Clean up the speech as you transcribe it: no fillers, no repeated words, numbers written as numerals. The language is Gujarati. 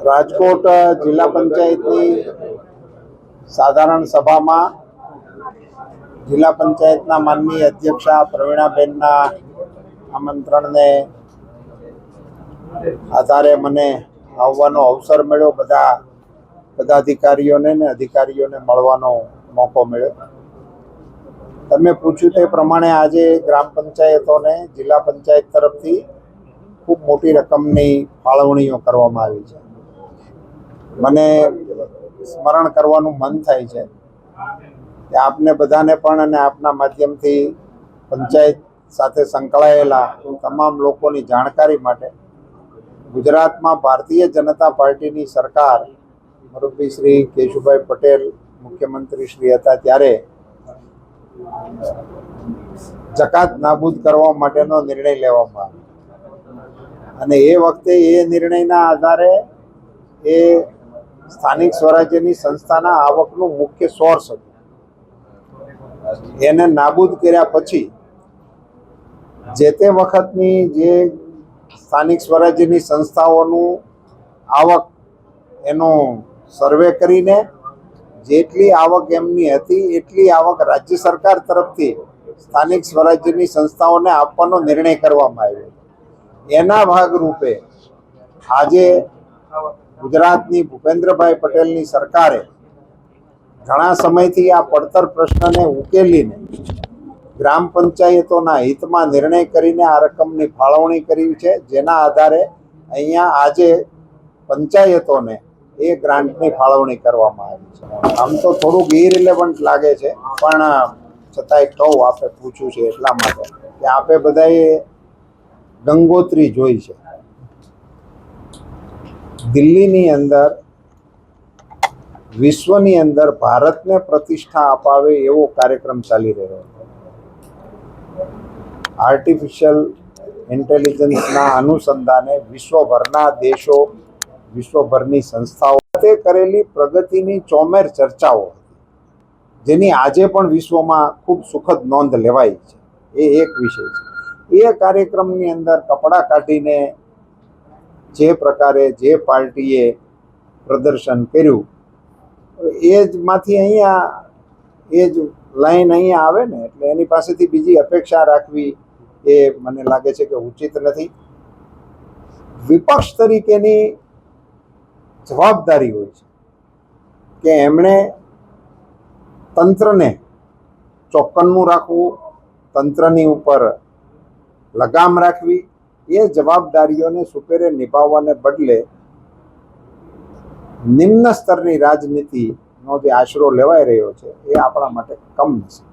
રાજકોટ જિલ્લા પંચાયતની સાધારણ સભામાં જિલ્લા પંચાયતના માનનીય અધ્યક્ષા પ્રવીણાબેનના આમંત્રણને આધારે મને આવવાનો અવસર મળ્યો. બધા પદાધિકારીઓને ને અધિકારીઓને મળવાનો મોકો મળ્યો. તમે પૂછ્યું તે પ્રમાણે આજે ગ્રામ પંચાયતોને જિલ્લા પંચાયત તરફથી ખૂબ મોટી રકમની ફાળવણીઓ કરવામાં આવી છે. મને સ્મરણ કરવાનું મન થાય છે કે આપને બધાને પણ અને આપના માધ્યમથી પંચાયત સાથે સંકળાયેલા તમામ લોકોની જાણકારી માટે ગુજરાતમાં ભારતીય જનતા પાર્ટીની સરકાર મુરબ્બી શ્રી કેશુભાઈ પટેલ મુખ્યમંત્રી શ્રી હતા ત્યારે જકાત નાબૂદ કરવા માટેનો નિર્ણય લેવામાં આવ્યો અને એ વખતે એ નિર્ણયના આધારે એ સ્થાનિક સ્વરાજ્યની સંસ્થાના આવકનું મુખ્ય સોર્સ હતું. એને નાબૂદ કર્યા પછી જે તે વખતની જે સ્થાનિક સ્વરાજ્યની સંસ્થાઓનું આવક એનો સર્વે કરીને જેટલી આવક એમની હતી એટલી આવક રાજ્ય સરકાર તરફથી સ્થાનિક સ્વરાજ્યની સંસ્થાઓને આપવાનો નિર્ણય કરવામાં આવ્યો. એના ભાગરૂપે આજે ગુજરાતની ભૂપેન્દ્રભાઈ પટેલની સરકારે ઘણા સમયથી આ પડતર પ્રશ્નને ઉકેલીને ગ્રામ પંચાયતોના હિતમાં નિર્ણય કરીને આ રકમની ફાળવણી કરી છે, જેના આધારે અહીંયા આજે પંચાયતોને એ ગ્રાન્ટની ફાળવણી કરવામાં આવી છે. આમ તો થોડુંક ઇરિલેવન્ટ લાગે છે, પણ છતાંય કહું, આપે પૂછ્યું છે એટલા માટે કે આપે બધાએ ગંગોત્રી જોઈ છે. દિલ્હીની અંદર વિશ્વની અંદર ભારતને પ્રતિષ્ઠા અપાવે એવો કાર્યક્રમ ચાલી રહ્યો હતો. આર્ટિફિશિયલ ઇન્ટેલિજન્સના અનુસંધાને વિશ્વભરના દેશો, વિશ્વભરની સંસ્થાઓ તે કરેલી પ્રગતિની ચોમેર ચર્ચાઓ જેની આજે પણ વિશ્વમાં ખૂબ સુખદ નોંધ લેવાય છે. એ એક વિષય છે. એ કાર્યક્રમની અંદર કપડાં કાઢીને જે પ્રકારે જે પાર્ટીએ પ્રદર્શન કર્યું એ જ માંથી અહીંયા એ જ લાઈન અહીંયા આવે ને, એટલે એની પાસેથી બીજી અપેક્ષા રાખવી એ મને લાગે છે કે ઉચિત નથી. વિપક્ષ તરીકેની જવાબદારી હોય છે કે એમણે તંત્રને ચોક્કનનું રાખવું, તંત્રની ઉપર લગામ રાખવી. એ જવાબદારીઓને સુપેરે નિભાવવાને બદલે નિમ્ન સ્તરની રાજનીતિનો જે આશરો લેવાઈ રહ્યો છે એ આપણા માટે કમનસીબ.